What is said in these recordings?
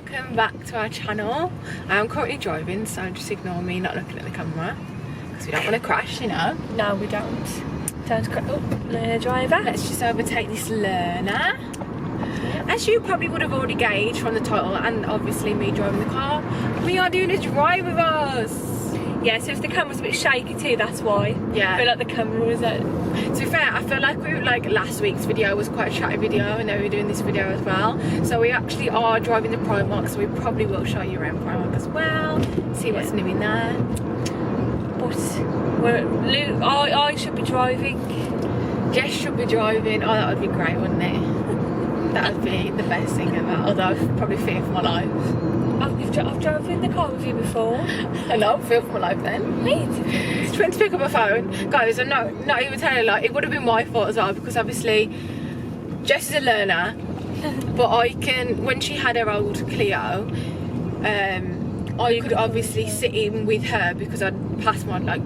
welcome back to our channel. I am currently driving, so just ignore me not looking at the camera because we don't want to crash, you know. No, we don't. Don't crash. Oh, learner driver. Let's just overtake this learner. As you probably would have already gauged from the title and obviously me driving the car, we are doing a drive with us. Yeah, so if the camera's a bit shaky too, that's why. Yeah. I feel like the camera was at... To be fair, I feel like last week's video was quite a chatty video, and then we're doing this video as well. So we actually are driving the Primark, so we probably will show you around Primark as well. See what's new in there. But I should be driving. Jess should be driving. Oh, that would be great, wouldn't it? That would be the best thing ever. Although I'd probably fear for my life. I've driven in the car with you before. I know, feel for my life then. Right. Just went to pick up my phone. Guys, I'm not even telling you, like, it would have been my fault as well, because obviously Jess is a learner, but I can, when she had her old Clio, I could obviously sit in with her because I'd passed my, like,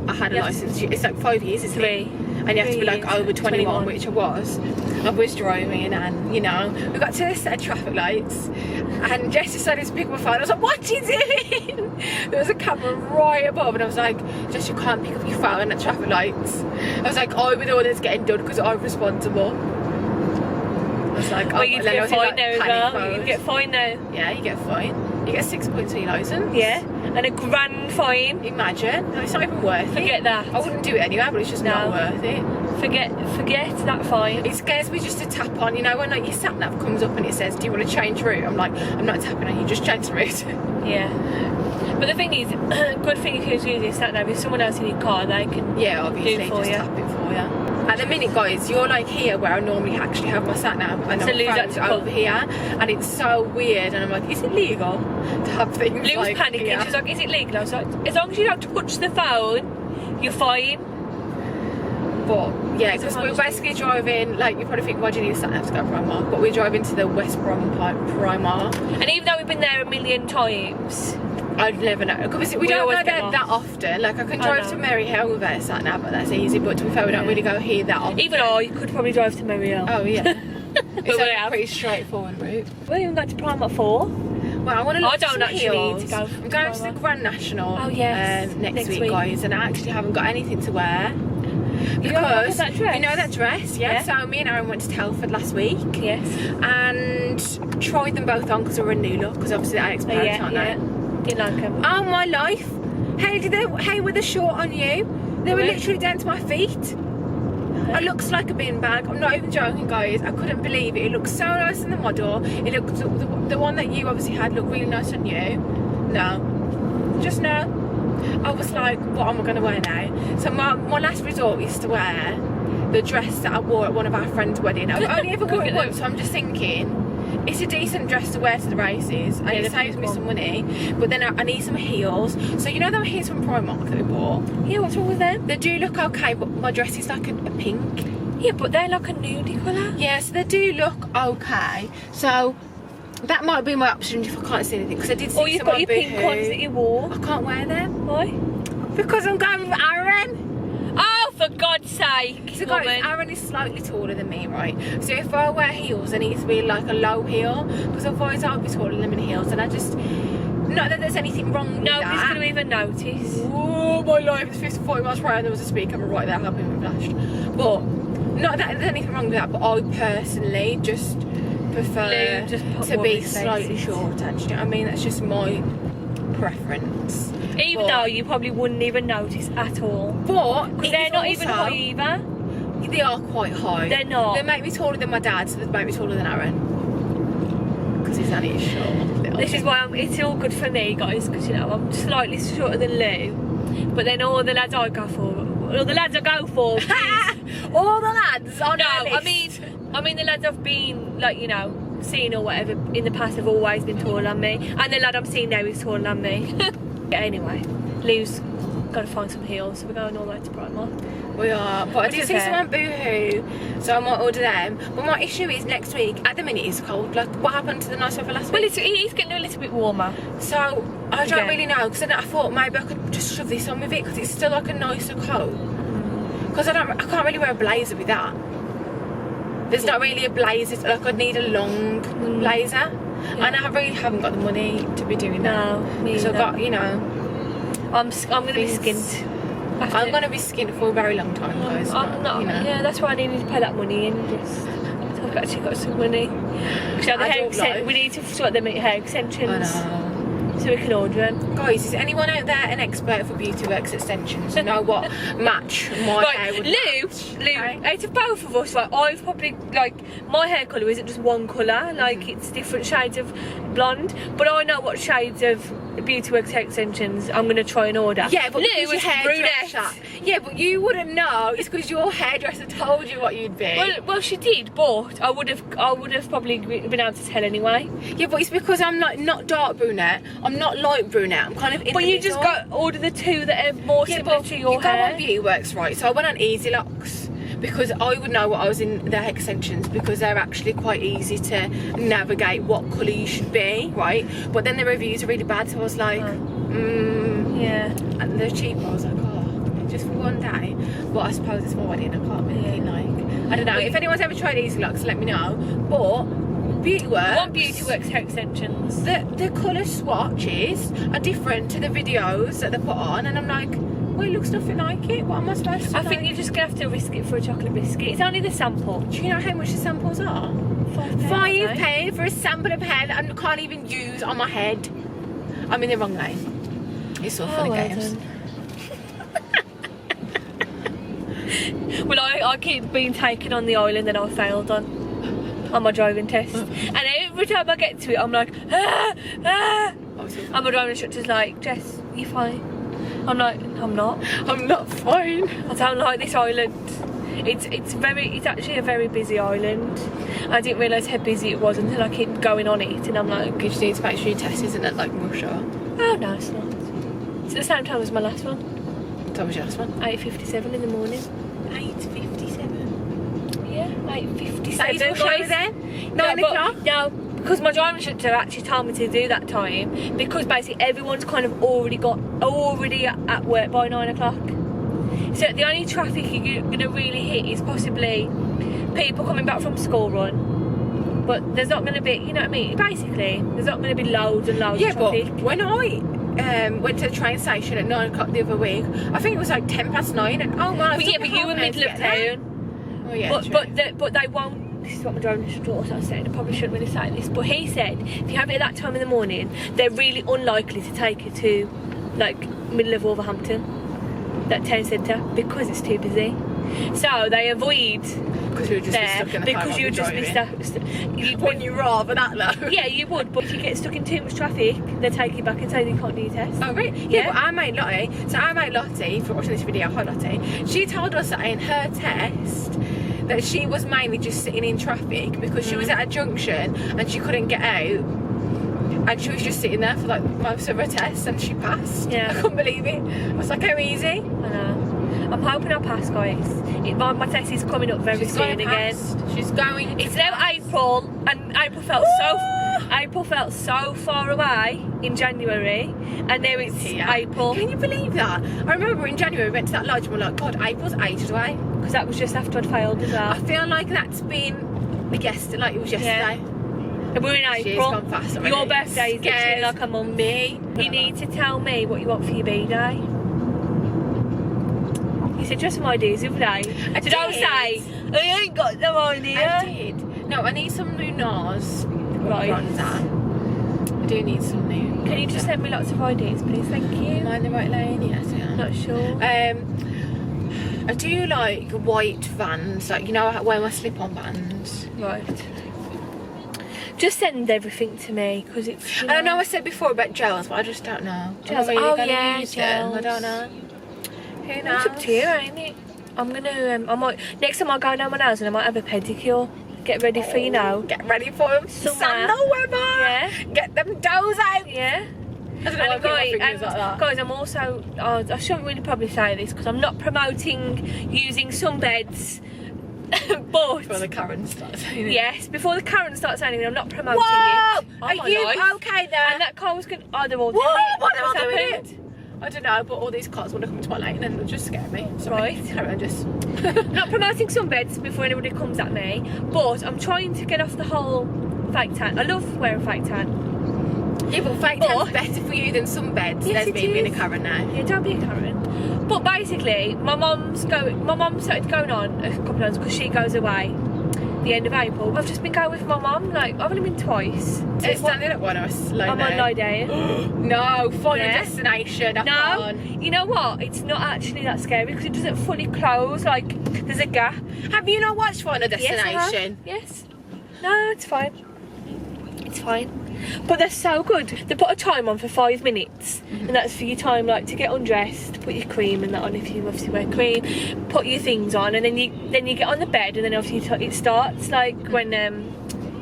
I had a license. It's like 5 years, isn't it? And you have to be like over 21, which I was. I was driving, and you know, we got to a set of traffic lights, and Jess decided to pick up my phone. I was like, "What are you doing?" There was a camera right above, and I was like, "Jess, you can't pick up your phone at traffic lights." I was like, "Oh, we're the one that's getting done because I'm responsible." I was like, "Oh, you get fined now as well. You get fined now." Yeah, you get fined. You get 6 points on your licence. Yeah, and a grand fine. Imagine. No, it's not even worth it. Forget that. I wouldn't do it anyway, but it's just not worth it. Forget that fine. It scares me just to tap on, you know, when like your sat nav comes up and it says, "Do you want to change route?" I'm like, I'm not tapping on, you just change the route. Yeah. But the thing is, good thing if you're using your sat nav, if someone else in your car, they can obviously do it for just you. tap it for you. At the minute, guys, you're like here where I normally actually have my sat nav, and I'm over here, and it's so weird. And I'm like, is it legal to have things? Lou was like panicking. here? She's like, is it legal? I was like, as long as you don't touch the phone, you're fine. But yeah, because we're basically driving, like, you probably think, why do you need a sat nav to go to Primark? But we're driving to the West Brom Primark. And even though we've been there a million times, I'd never know, because we don't go there that often. Like, I can drive to Merry Hill with a sat nav, but that's easy. But to be fair, we don't really go here that often. Even I could probably drive to Merry Hill. Oh yeah. It's a pretty straightforward route. We haven't got to Primark for. Well, I want to look at some heels. Need to go. I'm going to the Grand National next week, guys, and I actually haven't got anything to wear. Because you know that dress, yeah? So me and Aaron went to Telford last week, and tried them both on because they were a new look. Because obviously they're exposed, aren't they? Didn't like them. Oh my life! How were they short on you? They were literally down to my feet. It looks like a bin bag. I'm not even joking, guys. I couldn't believe it. It looks so nice in the model. It looked the one that you obviously had looked really nice on you. No, just no. I was like, what am I going to wear now? So my last resort is to wear the dress that I wore at one of our friends' wedding. I've only ever worn it once, so I'm just thinking, it's a decent dress to wear to the races, and it saves me some money, but then I need some heels. So you know those heels from Primark that we bought? Yeah, what's wrong with them? They do look okay, but my dress is like a pink. Yeah, but they're like a nudie colour. Yeah, so they do look okay. So that might be my option if I can't see anything, because I did see you've got your pink ones that you wore. I can't wear them. Why? Because I'm going with Aaron. Oh, for God's sake. So guys, Aaron is slightly taller than me, right? So if I wear heels, it needs to be like a low heel, because otherwise I'll be taller than him in heels, and I just... Not that there's anything wrong with that. Nobody's going to even notice. Oh my life, it's 50, 40 miles per hour and there was a speed camera right there helping me flashed. But, not that there's anything wrong with that, but I personally just prefer to be slightly shorter. Do you know what I mean? That's just my preference. Even though you probably wouldn't even notice at all. But they're not even high either. They are quite high. They're not. They make me taller than my dad, so they make me taller than Aaron. Because he's only short. This is why it's all good for me, guys, because you know I'm slightly shorter than Lou. But then all the lads I go for, all the lads are no, I mean the lads I've been, like, you know, seen or whatever in the past have always been taller than me, and the lad I'm seeing now is taller than me. Yeah, anyway, Lou's got to find some heels, so we're going all the way to Primark. We are, but I did see some on Boohoo, so I might order them. But my issue is next week, at the minute it's cold. Like, what happened to the nice weather last week? Well, it's getting a little bit warmer. So, I don't really know, because then I thought maybe I could just shove this on with it, because it's still like a nicer coat. Because I can't really wear a blazer with that. There's not really a blazer, like I'd need a long blazer. And I really haven't got the money to be doing that. No, me So I've either. got, you know... I'm going to be skint. I'm going to be skint for a very long time, guys. I'm not, you know. yeah, that's why I needed to pay that money in. Just, so I've actually got some money. We need to sort them hair extensions. I know. So we can order them. Guys, is anyone out there an expert for Beauty Works extensions? You know what match my hair would match? Lou, out of both of us, like, I've probably, like, my hair colour isn't just one colour, like, it's different shades of blonde, but I know what shades of Beauty Works hair extensions I'm going to try and order. Yeah, but Lou because is your brunette. Yeah, but you wouldn't know. It's because your hairdresser told you what you'd be. Well, she did, but I would have probably been able to tell anyway. Yeah, but it's because I'm not dark brunette. I'm not light brunette. I'm kind of in But the you middle. just got order the two that are more similar to your you go hair. on Beauty Works, right? So I went on Easy Locks because I would know what I was in their extensions because they're actually quite easy to navigate what colour you should be, right? But then the reviews are really bad, so I was like, yeah. And they're cheap. I was like, oh, just for one day. But I suppose it's my wedding. I can't really I don't know. If anyone's ever tried Easy Locks, let me know. But Beauty Works. What Beauty Works hair extensions? The colour swatches are different to the videos that they put on, and I'm like, well, it looks nothing like it. What am I supposed to I think you're just going to have to risk it for a chocolate biscuit. It's only the sample. Do you know how much the samples are? £5 for a sample of hair that I can't even use on my head. I'm in the wrong lane. It's all fun and games. Well, I keep being taken on the island that I failed on my driving test. And every time I get to it, I'm like, and my driving instructor's like, Jess, you fine? I'm like, I'm not. I'm not fine. I don't like this island. It's actually a very busy island. I didn't realise how busy it was until I keep going on it, and I'm like, you just need to make sure your test isn't at like rush hour. oh no, it's not. It's at the same time as my last one. What time was your last one? 8:57 in the morning. 8:57. Yeah, 8:57. That is rush hour then? 9 o'clock? No, because my driving instructor actually told me to do that time because basically everyone's kind of already at work by 9 o'clock. So the only traffic you're going to really hit is possibly people coming back from school run. But there's not going to be, you know what I mean? Basically, there's not going to be loads and loads of traffic. But when I went to the train station at 9 o'clock the other week, I think it was like 9:10, and oh my! But you were middle of town. Oh yeah, but they won't. This is what my driving instructor was saying. I probably shouldn't really say this, but he said if you have it at that time in the morning, they're really unlikely to take you to like middle of Wolverhampton, that town centre, because it's too busy. So they avoid because you'd just there be stuck in the because you'd just be stuck. Wouldn't you rather that though? Yeah, you would. But if you get stuck in too much traffic, they take you back and say you can't do your test. Oh really? Yeah. But our mate Lottie. So our mate Lottie, if you're watching this video, hi Lottie. She told us that in her test that she was mainly just sitting in traffic because she was at a junction and she couldn't get out. And she was just sitting there for like most of her tests and she passed. Yeah. I couldn't believe it. I was like, how easy? I know. I'm hoping I'll pass, guys. My test is coming up very soon again. She's going. It's now April, and April felt so far away in January, and now it's April. Can you believe that? I remember in January we went to that lodge and we're like, God, April's ages away. Because that was just after I'd failed as well. I feel like that's been yesterday, like it was yesterday. Yeah. We're in April. She's gone fast already. Your birthday is literally like a month. Me. You need to tell me what you want for your B-day. You said just some ideas the other day. So don't say, I ain't got no idea. I did. No, I need some new NARS Right. bronzer. I do need some new. Can you just send me lots of ideas, please? Thank you. Am I in the right lane? Yes, I am. Not sure. I do like white Vans, like, you know, I wear my slip-on bands. Right. Just send everything to me because it's. And I know I said before about gels, but I just don't know. Gels. Am I really gonna yeah, use them? I don't know. Who knows? It's up to you, ain't it? I'm gonna. I might next time I go down my nails and I might have a pedicure. Get ready for you now. Get ready for summer weather. Yeah. Get them doors out. Yeah. I don't know why I put my fingers like that. Guys, I'm also. I shouldn't really probably say this because I'm not promoting using sunbeds. But before the Karen starts saying it. Yes, before the Karen starts saying it, I'm not promoting Whoa! it. Are you okay there? And that car was going. Oh, they're all Whoa! doing it. What are What's they all doing happened? it? I don't know, but all these cars want to come to my lane and they'll just scare me. Sorry. Right. Carry on, just. Not promoting sunbeds before anybody comes at me, but I'm trying to get off the whole fake tan. I love wearing fake tan. Yeah, but fake tan's better for you than sunbeds. Yes, There's me being a Karen now. Yeah, don't be a Karen. But basically, my mum started going on a couple of times because she goes away the end of April. I've just been going with my mum, like, I've only been twice. So standing at one or lie I'm on lie down. No, final Yeah. destination. I No, can't. you know what? It's not actually that scary because it doesn't fully close. Like, there's a gap. Have you not watched Final Destination? Yes. No, it's fine. It's fine. But they're so good. They put a time on for 5 minutes, and that's for your time, like, to get undressed, put your cream and that on if you obviously wear cream, put your things on, and then you get on the bed, and then obviously it starts like when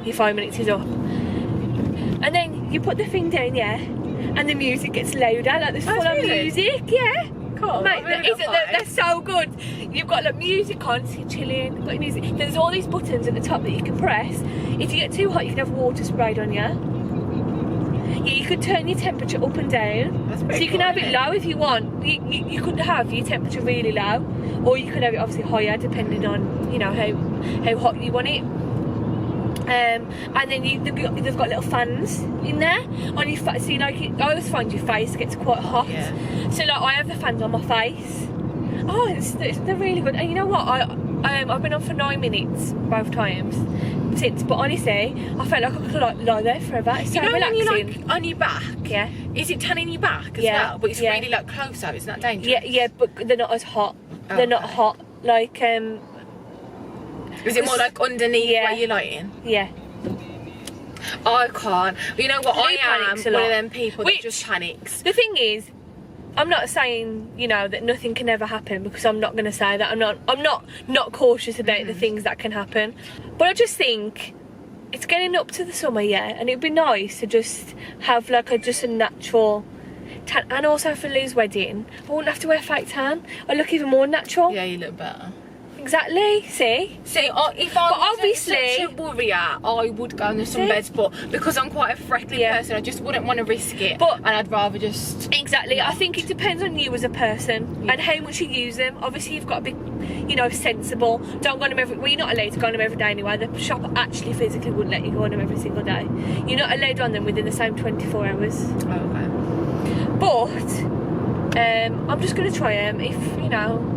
your 5 minutes is up, and then you put the thing down, yeah, and the music gets louder, like there's full on music, yeah. Cool. Mate, they're so good. You've got like music on, so you're chilling. You've got music. There's all these buttons at the top that you can press. If you get too hot, you can have water sprayed on you. Yeah, you could turn your temperature up and down. That's so pretty you can cool, have it low if you want. You could have your temperature really low, or you could have it obviously higher depending on, you know, how hot you want it. And then they've got little fans in there on your face. So you, like, I always find your face gets quite hot. Yeah. So like I have the fans on my face. Oh, they're really good. And you know what? I've been on for 9 minutes both times since. But honestly, I felt like I could lie there forever. It's so relaxing. When you're like on your back, Yeah. is it tanning your back as Yeah, well? But it's yeah. really like close out. Isn't that dangerous? Yeah, but they're not as hot. Oh, They're not okay. hot like Is it more like underneath Yeah. where you're lying? yeah. I can't. You know what? Lou I am panics a one of lot. them people Which- that just panics. The thing is, I'm not saying, you know, that nothing can ever happen, because I'm not going to say that. I'm not cautious about the things that can happen. But I just think it's getting up to the summer, yeah, and it'd be nice to just have like a natural tan. And also for Lou's wedding, I wouldn't have to wear fake tan. I look even more natural. Yeah, you look better. Exactly. See? See, if I was obviously- such a warrior, I would go on the sunbeds, but because I'm quite a freckly Yeah. person, I just wouldn't want to risk it. But- and I'd rather just. Exactly. I think it depends on you as a person and how much you use them. Obviously, you've got to be, you know, sensible. Don't go on them every. Well, you're not allowed to go on them every day anyway. The shop actually physically wouldn't let you go on them every single day. You're not allowed on them within the same 24 hours. Oh, okay. But I'm just going to try them. If, you know,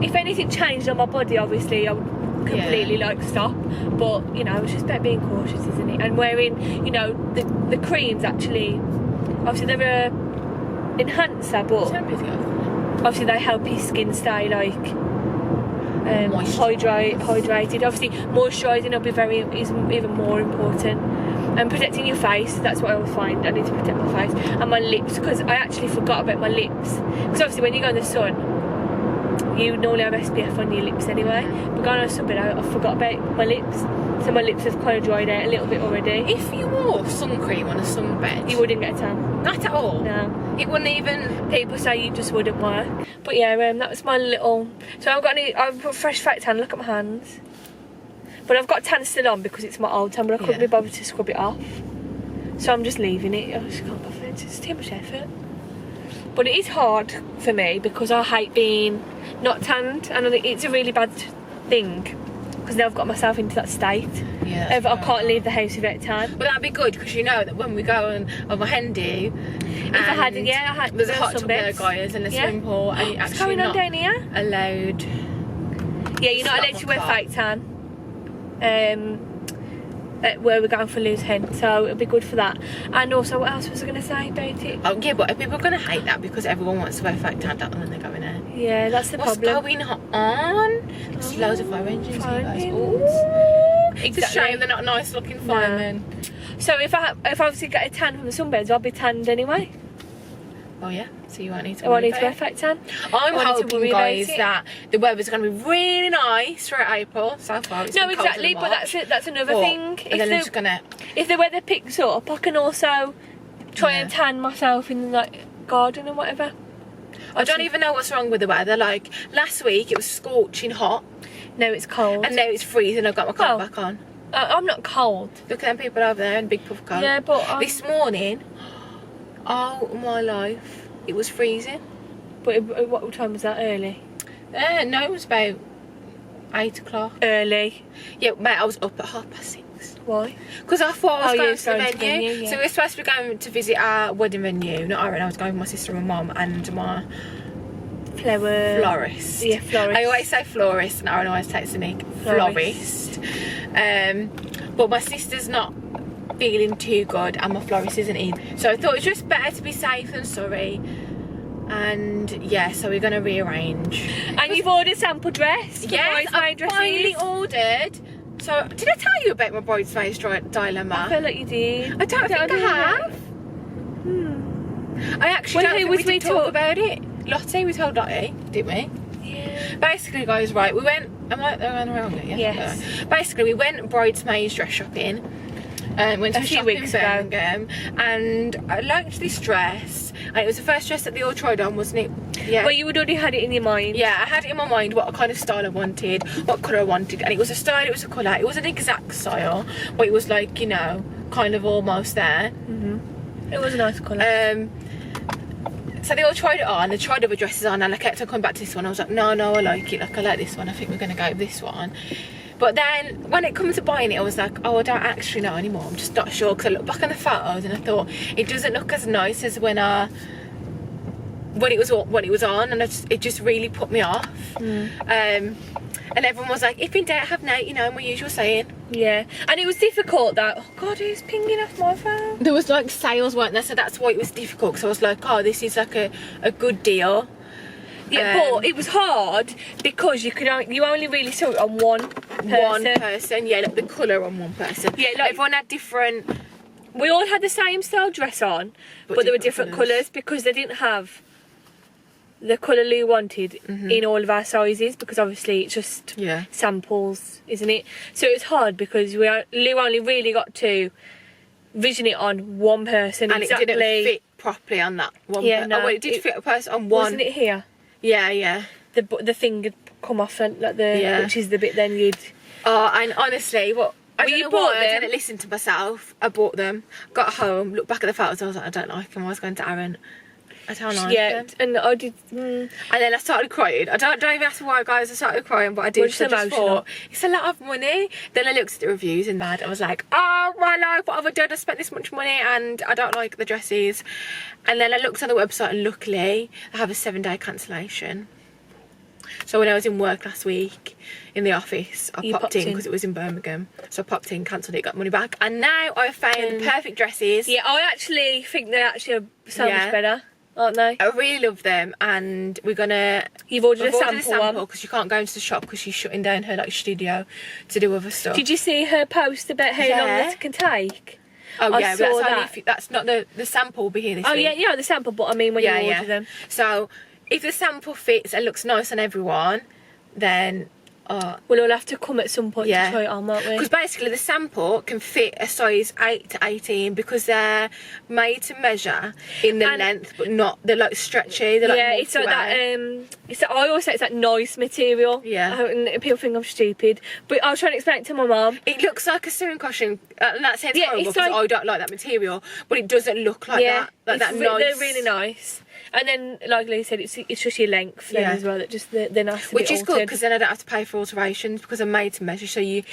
if anything changed on my body, obviously I would completely like stop. But, you know, it's just about being cautious, isn't it? And wearing, you know, the creams actually, obviously they're a enhancer, but obviously they help your skin stay like hydrated. Obviously moisturising is even more important. And protecting your face, that's what I always find. I need to protect my face and my lips, because I actually forgot about my lips. Because obviously when you go in the sun, you normally have SPF on your lips anyway. But going on a sunbed, I forgot about my lips. So my lips have kind of dried out a little bit already. If you wore sun cream on a sunbed, You wouldn't get a tan. not at all. No. It wouldn't even. People say you just wouldn't work. But yeah, that was my little. So I've put fresh fat tan. Look at my hands. But I've got tan still on because it's my old tan, but I couldn't Yeah. be bothered to scrub it off. So I'm just leaving it. I just can't bother. It's too much effort. But it is hard for me because I hate being not tanned, and it's a really bad thing because now I've got myself into that state. Yeah. I can't leave the house without tan. But that'd be good because you know that when we go on a hen do, There's a hot tub there, guys, and a swimming pool, and you're What's actually going on not down here? allowed. Yeah, you're not It's allowed not to wear my car. fake tan. Where we're going for Lou's hen, so it'll be good for that. And also, what else was I going to say about it? Oh yeah, but people are gonna hate that because everyone wants to wear fake tan when they're going in. Yeah, that's the What's problem. going on? There's loads of fire engines here, guys. engines. Ooh. It's a Exactly. shame they're not nice looking firemen. So if I obviously get a tan from the sunbeds, I'll be tanned anyway. Oh yeah, so you won't need to I won't worry need to wear about it. fake tan. I'm I won't need to hoping, worry about guys, it. that the weather's going to be really nice throughout April. So far, it's No, been colder exactly, than but March. that's another But- thing. And then I'm just gonna. If the weather picks up, I can also try and tan myself in the garden or whatever. I don't even know what's wrong with the weather. Like last week, it was scorching hot, No, it's cold. and now it's freezing. I've got my coat Well, back on. I'm not cold. Look at them people over there in big puff coat. Yeah, but this morning, Oh my life. It was freezing. But what time was that? Early? No, it was about 8 o'clock. Early. Yeah, mate, I was up at 6:30. Why? Because I thought I was going to the going to venue. venue, yeah. So we were supposed to be going to visit our wedding venue. Not Aaron, I was going with my sister and my mum and my florist. Yeah, florist. I always say florist and Aaron always takes the nick florist. But my sister's not feeling too good and my florist isn't in. So I thought it's just better to be safe than sorry. And yeah, so we're going to rearrange. And you've ordered a sample dress? Yes, I finally ordered. So, did I tell you about my bridesmaid's dilemma? I feel like you did. I don't think I have. I actually don't think we did talk about it. Lottie, we told Lottie, didn't we? Yeah. Basically, guys, right, we went, am I around it? Yeah. Yes. No. Basically, we went bridesmaids dress shopping. Went to A few shop weeks in ago. Birmingham, and I liked this dress, and it was the first dress that they all tried on, wasn't it? Yeah. Well, you would already had it in your mind. Yeah, I had it in my mind what kind of style I wanted, what colour I wanted, and it was a style, it was a colour. It wasn't an exact style, but it was like, you know, kind of almost there. It was a nice colour. So they all tried it on, they tried other dresses on, and I kept on coming back to this one. I was like, no, I like it, like I like this one, I think we're going to go with this one. But then when it comes to buying it, I was like, oh, I don't actually know anymore, I'm just not sure, because I looked back on the photos and I thought it doesn't look as nice as when it was on, and it just really put me off. And everyone was like, if in doubt have Nate, you know, my usual saying. Yeah, and it was difficult that, oh God, who's pinging off my phone? There was like sales, weren't there, so that's why it was difficult, because I was like, oh, this is like a good deal. Yeah, but it was hard because you only really saw it on one person. Yeah, like the colour on one person. Yeah, like everyone had different. We all had the same style dress on, but there were different colours because they didn't have the colour Lou wanted in all of our sizes, because obviously it's just samples, isn't it? So it was hard because Lou only really got to vision it on one person, and exactly. It didn't fit properly on that one. Yeah, no, oh, well, it did fit a person on one. Wasn't it here? Yeah. The thing had come off, and like which is the bit then you'd. Oh, and honestly, I didn't listen to myself. I bought them, got home, looked back at the photos, I was like, I don't like them. I was going to Aaron, I don't like them. And I did. And then I started crying. I don't even ask why, guys. I started crying, but I did. Just emotional. Thought, it's a lot of money. Then I looked at the reviews and I was like, oh my life, what have I done? I spent this much money and I don't like the dresses. And then I looked on the website and luckily I have a 7-day cancellation. So when I was in work last week in the office, I popped in because it was in Birmingham. So I popped in, cancelled it, got money back, and now I found the perfect dresses. Yeah, I actually think they actually are so much better, aren't they? I really love them, and we're gonna. You've ordered a sample because you can't go into the shop because she's shutting down her like studio to do other stuff. Did you see her post about how long this can take? Oh yeah, but that's not the sample will be here this week. Oh yeah, the sample, but I mean when you order them. So if the sample fits and looks nice on everyone, then we'll all have to come at some point to try it on, won't we? Because basically the sample can fit a size 8 to 18 because they're made to measure in the length, but not, they're like stretchy. They're like it's like that. I always say it's that nice material. Yeah. And people think I'm stupid, but I was trying to explain it to my mum. It looks like a sewing cushion. That sounds horrible because like, I don't like that material, but it doesn't look like that. Like that nice. They're really nice. And then, like Lee said, it's just your length then as well. That just they're nice. Which is good because then I don't have to pay for alterations because I'm made to measure. So you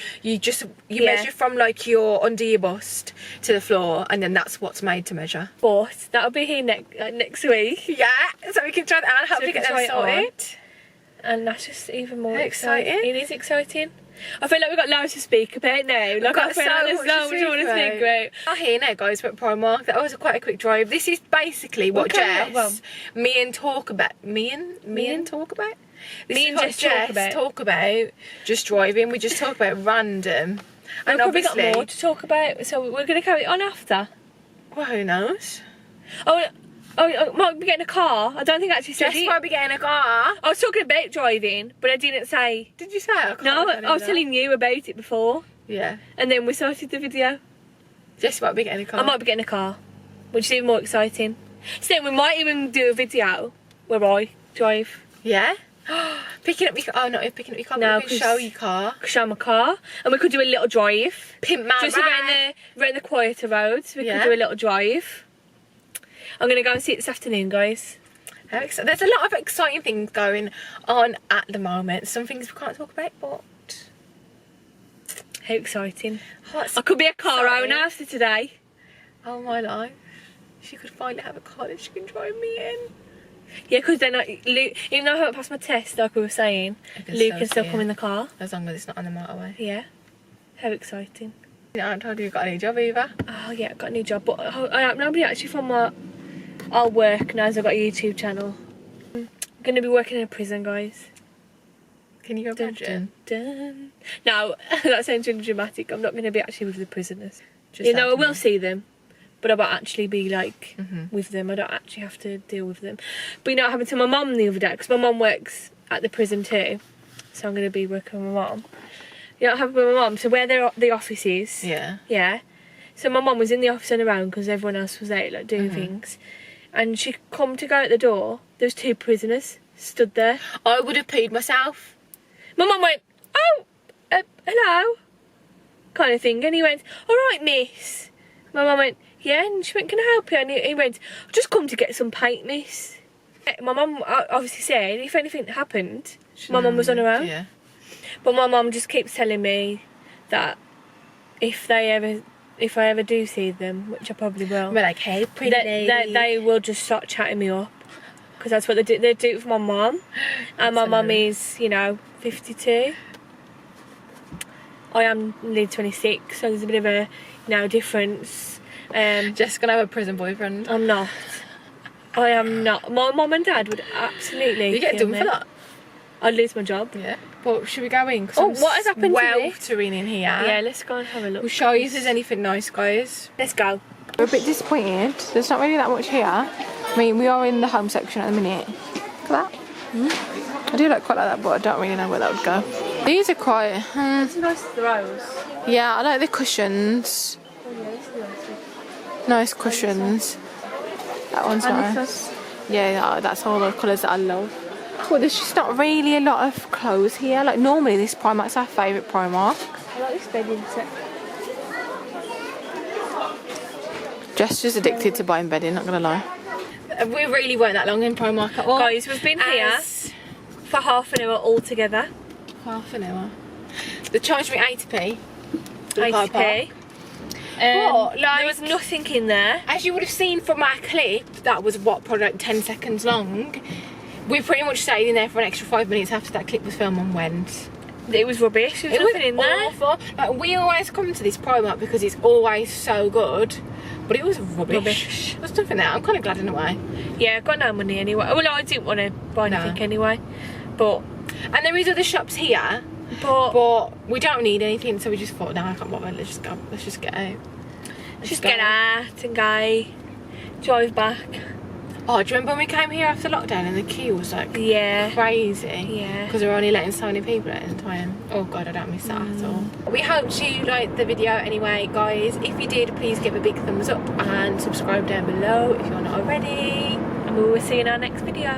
measure from like your under your bust to the floor, and then that's what's made to measure. But that'll be here next week. Yeah, so we can try that and hopefully get them sorted. And that's just even more exciting. It is exciting. I feel like we've got loads to speak about now. Like I feel like there's so much more to speak about. I'm here now, guys. We're at Primark. That was quite a quick drive. This is basically what Jess, me and Jess talk about. Just driving. We just talk about random. And we've probably got more to talk about, so we're going to carry it on after. Well, who knows? I might be getting a car. I don't think I actually said Jess might be getting a car. I was talking about driving, but I didn't say. Did you say it? No, I was telling you about it before. Yeah. And then we started the video. Jess might be getting a car. I might be getting a car, which is even more exciting. So then we might even do a video where I drive. Yeah? Picking up your car. Oh, not picking up your car. No, show your car. Show my car. And we could do a little drive. Pimp my just around the quieter roads. We could do a little drive. I'm going to go and see it this afternoon, guys. There's a lot of exciting things going on at the moment. Some things we can't talk about, but How exciting. oh, I could be a car exciting. owner after today. Oh my life. She could finally have a car that she can drive me in. Yeah, because then Luke, even though I haven't passed my test, like we were saying, Luke can still come in the car. As long as it's not on the motorway. Yeah. How exciting. I haven't told you you've got a new job either. Oh yeah, I've got a new job, but nobody actually from our work knows I've got a YouTube channel. I'm going to be working in a prison, guys. Can you imagine? Dun, dun. No, that sounds really dramatic. I'm not going to be actually with the prisoners. Just You know, I admin. will see them, but I won't actually be like with them. I don't actually have to deal with them. But you know what happened to my mum the other day? Because my mum works at the prison too, so I'm going to be working with my mum. You know what happened with my mum? So where the office is, Yeah. so my mum was in the office and around because everyone else was out like doing things, and she come to go out the door. There was 2 prisoners stood there. I would have peed myself. My mum went, "Oh, hello," kind of thing, and he went, "All right, miss." My mum went, "Yeah," and she went, "Can I help you?" And he went, "I've just come to get some paint, miss." My mum obviously said if anything happened, my mum was on her own. Yeah. But my mum just keeps telling me that if I ever do see them, which I probably will, We're like, hey, pretty lady. they will just start chatting me up, because that's what they do. They do it for my mum, and my mum is, you know, 52. I am nearly 26, so there's a bit of a, you know, difference. Jess gonna have a prison boyfriend. I'm not. I am not. My mum and dad would absolutely. You get kill done me. for that. I'd lose my job. Yeah. Well, should we go in? 'Cause Oh, I'm what has happened to me? sweltering in here. Yeah, let's go and have a look. We'll show you if there's anything nice, guys. Let's go. We're a bit disappointed. There's not really that much here. I mean, we are in the home section at the minute. Look at that. I do quite like that, but I don't really know where that would go. These are quite... It's nice throws. yeah, I like the cushions. Oh yeah, this is nice. Nice cushions. That one's nice. Yeah, that's all the colours that I love. Well, there's just not really a lot of clothes here. Like, normally this Primark's our favourite Primark. I like this bedding set. Jess is addicted to buying bedding, not gonna lie. We really weren't that long in Primark at all. Guys, we've been here for half an hour altogether. Half an hour. They charged me 80p. 80p. But, like, There was nothing in there. as you would have seen from our clip, that was what, probably like 10 seconds long. We pretty much stayed in there for an extra 5 minutes after that clip was filmed and went. It was rubbish. There was nothing in there. Awful. Like, we always come to this Primark because it's always so good, but it was rubbish. There's nothing there. I'm kind of glad in a way. Yeah, I've got no money anyway. Well, I didn't want to buy anything anyway. But And there is other shops here, but we don't need anything, so we just thought, no, I can't bother. Let's just go. Let's just get out. just get out and go drive back. Oh, do you remember when we came here after lockdown and the queue was like crazy? Yeah. Because we were only letting so many people at the time. Oh God, I don't miss that at all. We hope you liked the video anyway, guys. If you did, please give a big thumbs up and subscribe down below if you're not already. And we will see you in our next video.